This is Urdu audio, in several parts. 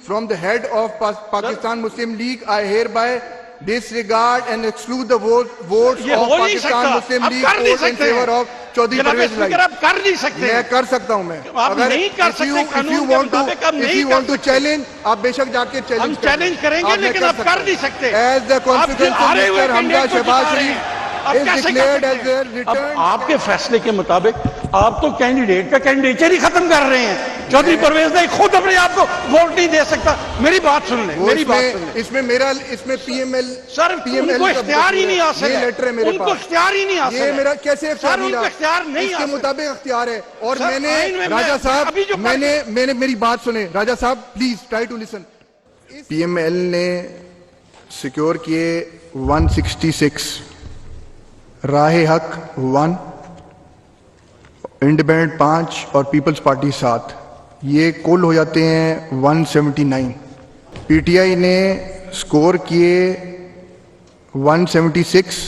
from the head of Pakistan Muslim League, I hereby disregard and exclude the votes of Pakistan Muslim League vote in favor of Chaudhry Parvez Ilahi. آپ کر نہیں سکتے. میں کر سکتا ہوں میں. آپ نہیں کر سکتے. if you want to challenge, آپ بے شک جا کے ہم چیلنج کریں گے لیکن آپ کر نہیں سکتے. As the consequence of Mr. Hamza Shehbaz Sharif is declared as a return. آپ کے فیصلے کے مطابق آپ تو کینڈیڈیٹ کا کینڈیڈیچر ہی ختم کر رہے ہیں. چودھری پرویز نے خود اپنے آپ کو ووٹ نہیں دے سکتا. میری بات سن لیں, میری بات سن لیں. اس میں پی ایم ایل سر ان کو اختیار ہی نہیں حاصل ہے. ان کو اختیار ہی نہیں حاصل ہے. یہ میرا کیسے سر ان کو اختیار نہیں اس کے مطابق اختیار ہے. اور میں نے راجہ صاحب میں نے میری بات سنیں. Raja sahib please try to listen. P M L نے سیکیور کیے 166, راہ حق 1, انڈیپینڈنٹ 5 اور پیپلز پارٹی 7. یہ کل ہو جاتے ہیں 179. پی ٹی آئی نے سکور کیے 176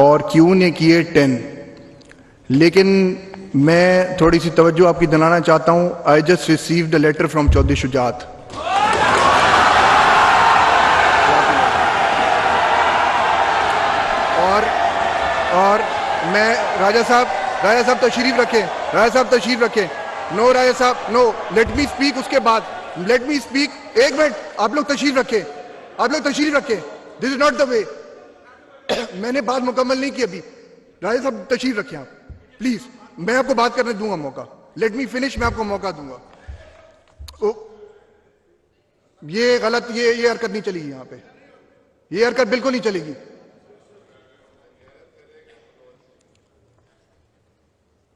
اور کیو نے کیے 10. لیکن میں تھوڑی سی توجہ آپ کی دلانا چاہتا ہوں. I just received a letter from Chaudhry Shujaat. اور میں راجہ صاحب تشریف رکھیں. نو راجہ صاحب نو, لیٹ می اسپیک. اس کے بعد لیٹ می اسپیک. ایک منٹ, آپ لوگ تشریف رکھیں. دس از ناٹ دا وے. میں نے بات مکمل نہیں کی ابھی. راجہ صاحب تشریف رکھیں آپ پلیز. میں آپ کو بات کرنے دوں گا موقع. Let me finish. میں آپ کو موقع دوں گا. یہ غلط, یہ حرکت نہیں چلے گی یہاں پہ. یہ حرکت بالکل نہیں چلے گی.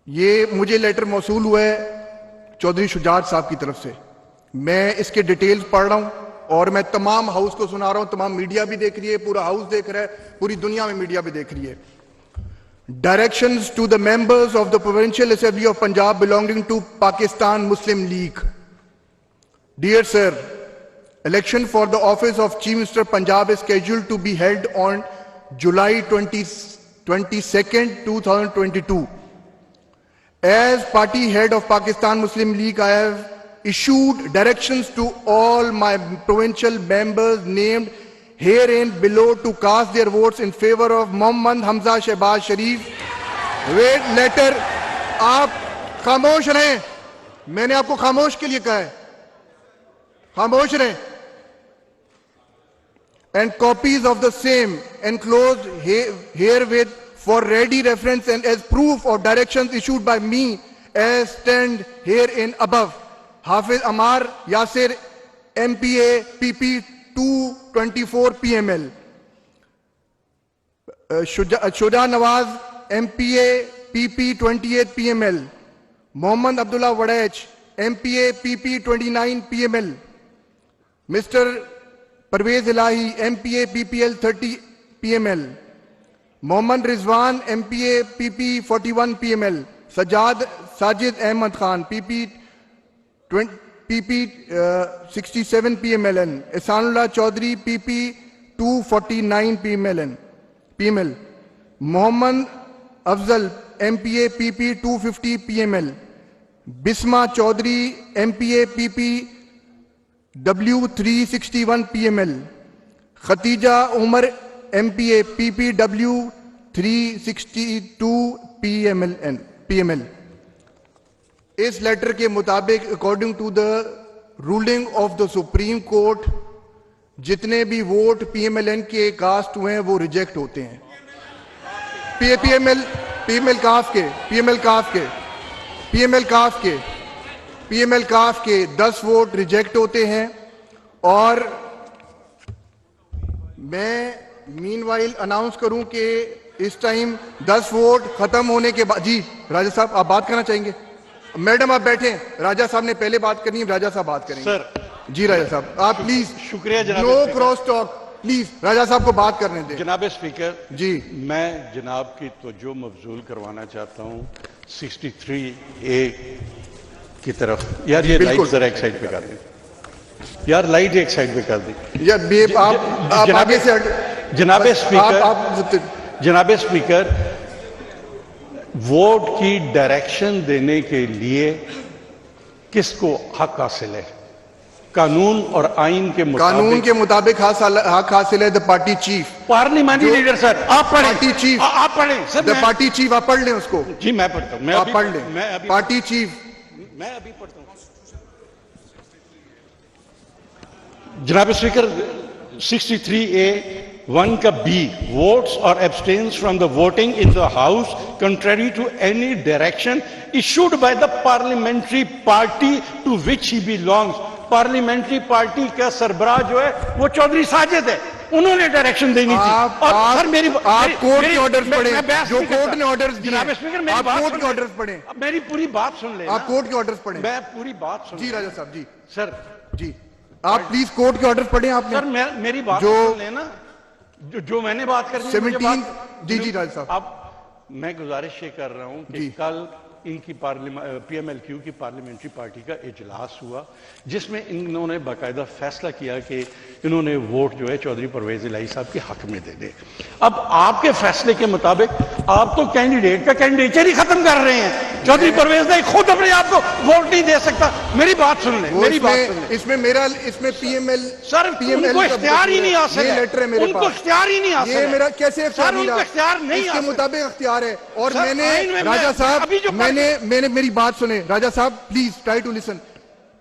یہ مجھے لیٹر موصول ہوا ہے چودھری شجاعت صاحب کی طرف سے. میں اس کے ڈیٹیلز پڑھ رہا ہوں اور میں تمام ہاؤس کو سنا رہا ہوں. تمام میڈیا بھی دیکھ رہی ہے, پورا ہاؤس دیکھ رہا ہے, پوری دنیا میں میڈیا بھی دیکھ رہی ہے. Directions to the members of the Provincial Assembly of Punjab belonging to Pakistan Muslim League. Dear sir, election for the office of Chief Minister Punjab is scheduled to be held on July 22nd, 2022. As party head of Pakistan Muslim League, I have issued directions to all my provincial members named herein below to cast their votes in favor of Mohammad Hamza Shehbaz Sharif. Wait letter. آپ خاموش رہیں. میں نے آپ کو خاموش کے لیے کہا ہے. خاموش رہیں. And copies of the same enclosed herewith for ready reference and as proof of directions issued by me as stand herein above. Hafiz Amar Yasir, MPA PP 224 PML. Shuja Nawaz, MPA PP 28 PML. Mohammad Abdullah Wadach, MPA PP 29 PML. Mr. Parvez Ilahi, MPA PPL 30 PML. Mohammad Rizwan, MPA PP 41 PML. Sajid Ahmad Khan, PP 67 PMLN. Ihsanullah Chaudhry, PP 249 PML. Mohammad Afzal, MPA PP 250 PML. Bisma Chaudhry, MPA PP W 361 PML. Khatija Umar, MPA PPW 362 PML. اس لیٹر کے مطابق according to the ruling of the Supreme Court جتنے بھی vote P M L N کے کاسٹ ہوئے ہیں وہ ریجیکٹ ہوتے ہیں. پی ایم ایل کاف کے 10 ووٹ ریجیکٹ ہوتے ہیں. اور میں مین وائل اناؤنس کروں کہ اس ٹائم 10 ووٹ ختم ہونے کے بعد. جی راجہ صاحب آپ بات کرنا چاہیں گے؟ میڈم آپ بیٹھیں. راجہ صاحب نے پہلے بات کرنی ہے, راجہ صاحب بات کریں گے. سر جی راجہ صاحب آپ پلیز. شکریہ جناب. نو کراس ٹاک پلیز. راجہ صاحب کو بات کرنے دیں. جناب اسپیکر جی میں جناب کی توجہ مبذول کروانا چاہتا ہوں 63A کی طرف. یار یہ لائٹ ذرا ایک سائڈ پہ کر دیں. یار لائٹ ایک سائڈ پہ کر دیں. آپ آگے سے جناب اسپیکر ووٹ کی ڈائریکشن دینے کے لیے کس کو حق حاصل ہے؟ قانون اور آئین کے قانون کے مطابق حق حاصل ہے the party chief. پارلیمانی لیڈر سر آپ پڑھیں پارٹی چیف آپ پڑھیں سر the party chief آپ پڑھ لیں اس کو. جی میں پڑھتا ہوں آپ پڑھ لیں. Party chief. میں ابھی پڑھتا ہوں جناب اسپیکر 63A(1) کا B votes or abstains from the voting in the house contrary to any direction issued by the parliamentary party to which he belongs. Parliamentary party کا سربراہ جو ہے وہ چودھری ساجد ہے, انہوں نے ڈائریکشن دینی تھی. اور سر میری آپ کورٹ کے آرڈرز پڑھیں جو کورٹ نے آرڈرز دیے. جناب اسپیکر آپ کورٹ کے آرڈرز پڑھیں. میری پوری بات سن لیں. آپ کورٹ کے آرڈرز پڑھیں. میں پوری بات سن. جی راجہ صاحب جی سر جی آپ پلیز کورٹ کے آرڈرز پڑھیں. آپ نے سر میری بات سن لیں نا, جو میں نے بات کرنی ہے 17 جی راجہ صاحب. اب میں گزارش یہ کر رہا ہوں کہ کل ان کی پی ایم ایل کیو کی پارلیمنٹری پارٹی کا اجلاس ہوا جس میں انہوں نے باقاعدہ فیصلہ کیا کہ انہوں نے ووٹ جو ہے چودھری پرویز الہی صاحب کے حق میں دے دے. اب آپ کے فیصلے کے مطابق آپ تو کینڈیڈیٹ کا کینڈیڈیچر ہی ختم کر رہے ہیں. چودھری پرویز الہی خود اپنے آپ کو ووٹ نہیں دے سکتا. میری بات سن لیں, میری بات سن لیں. اس میں پی ایم ایل سر ان کو اختیار ہی نہیں حاصل ہے. ان کو اختیار ہی نہیں حاصل ہے. یہ میرا کیسے سر ان کو اختیار نہیں اس کے مطابق اختیار ہے. اور سر میں نے آئین میں راجہ صاحب میں نے میری بات سنیں. Raja sahib please try to listen.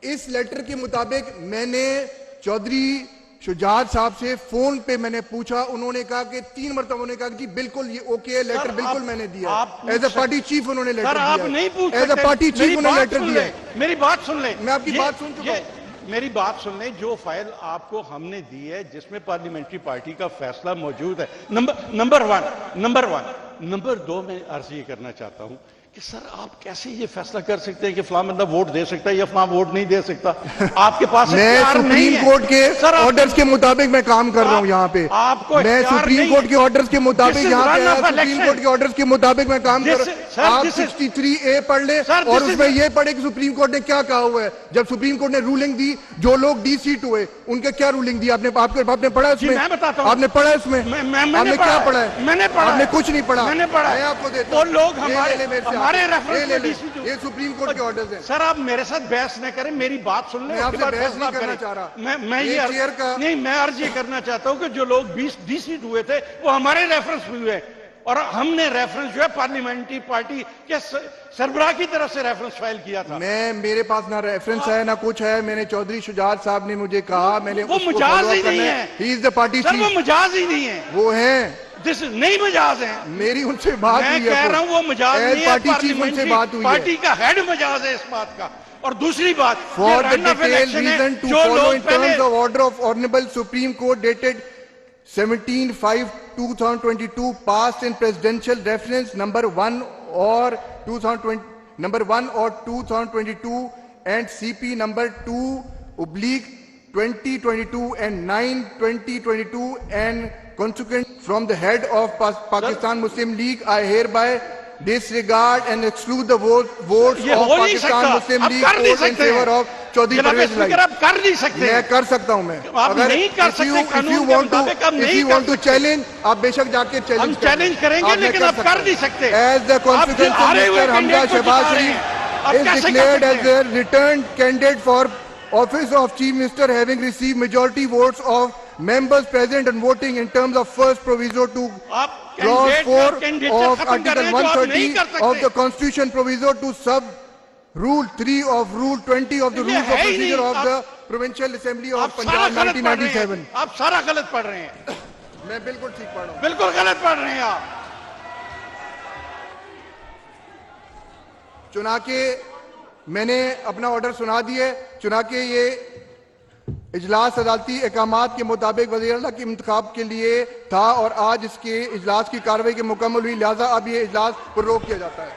اس لیٹر کے مطابق میں نے چودھری شجاعت صاحب سے فون پہ میں نے پوچھا, انہوں نے کہا کہ 3 مرتبہ انہوں نے کہا کہ جی بالکل یہ اوکے ہے, لیٹر بالکل میں نے دیا. ایز اے پارٹی چیف انہوں نے لیٹر دیا. آپ نہیں پوچھ ایز اے پارٹی چیف انہوں نے لیٹر دیا. میری بات سن لیں. میں آپ کی بات سن چکا ہوں. میری بات سن لیں. جو فائل آپ کو ہم نے دی ہے جس میں پارلیمنٹری پارٹی کا فیصلہ موجود ہے, نمبر 2 میں عرض یہ کرنا چاہتا ہوں کہ سر آپ کیسے یہ فیصلہ کر سکتے ہیں کہ فلاں بندہ ووٹ دے سکتا ہے یا فلاں ووٹ نہیں دے سکتا؟ آپ کے پاس میں سپریم کورٹ کے آرڈرز کے مطابق میں کام کر رہا ہوں یہاں پہ. میں سپریم کورٹ کے آرڈرز کے مطابق یہاں پہ سپریم کورٹ کے آرڈرز کے مطابق میں کام کر رہا ہوں. آپ 63A پڑھ لیں اور اس میں یہ پڑھیں کہ سپریم کورٹ نے کیا کہا ہوا ہے. جب سپریم کورٹ نے رولنگ دی جو لوگ ڈی سیٹ ہوئے ان کے کیا رولنگ دی آپ نے پڑھا اس میں؟ آپ نے پڑھا اس میں؟ آپ نے کیا پڑھا ہے؟ میں نے پڑھا. آپ نے کچھ نہیں پڑھا. میں نے پڑھا. میں آپ کو دیتا وہ ہوں. لوگ ہمارے ریفرنس یہ سپریم کورٹ کے آرڈرز ہیں. سر آپ میرے ساتھ بحث نہ کریں, میری بات سن لیں. میں آپ سے بحث نہیں کرنا چاہ رہا. میں عرض یہ کرنا چاہتا ہوں کہ جو لوگ 20 ڈی سیٹ ہوئے تھے وہ ہمارے ریفرنس میں ہوئے, اور ہم نے ریفرنس جو ہے پارلیمنٹری پارٹی کے سربراہ کی طرف سے ریفرنس فائل کیا تھا. میرے پاس نہ ریفرنس ہے نہ کچھ ہے. میں نے چودھری شجاعت صاحب نے مجھے کہا, میں نے وہ مجاز ہی نہیں ہے. ہی از دی پارٹی چیف. وہ مجاز ہی نہیں ہے. وہ ہیں نہیں مجاز ہیں. میری ان سے بات ہوئی ہے. میں کہہ رہا ہوں وہ مجاز نہیں ہے. پارٹی چیف ان سے بات ہوئی ہے. پارٹی کا ہیڈ مجاز ہے اس بات کا. اور دوسری بات, for the detail reason to follow in terms of order of honourable Supreme Court dated 17/5/2022 passed in presidential reference number 1 or 2022 and CP number 2/2022 and 9/2022 and consequent from the head of Pakistan Muslim League, I hereby disregard and exclude the votes of Pakistan Muslim League vote in favor of Chaudhry Pervaiz Elahi. آپ کر نہیں سکتے. میں کر سکتا ہوں. میں اگر نہیں کر سکتے قانون کے مطابق آپ نہیں کر سکتے. چیلنج آپ بے شک جا کے چیلنج کریں گے لیکن آپ کر نہیں سکتے. As the constituency Mister Hamza Shahbaz Sharif is declared as a returned candidate for office of chief minister having received majority votes of members present and voting in terms of first proviso to clause 4 of article 130 of the constitution proviso to sub Rule 3 of Rule 20 of the Rules of Procedure of the Provincial Assembly of Punjab 1997. آپ سارا غلط پڑھ رہے ہیں. میں بالکل ٹھیک پڑھ رہا ہوں. بالکل غلط پڑھ رہے ہیں آپ. چنانکہ میں نے اپنا آرڈر سنا دیا. چنانکہ یہ اجلاس عدالتی احکامات کے مطابق وزیر اعلیٰ کے انتخاب کے لیے تھا اور آج اس کے اجلاس کی کارروائی کے مکمل ہوئی, لہذا اب یہ اجلاس پر روک کیا جاتا ہے.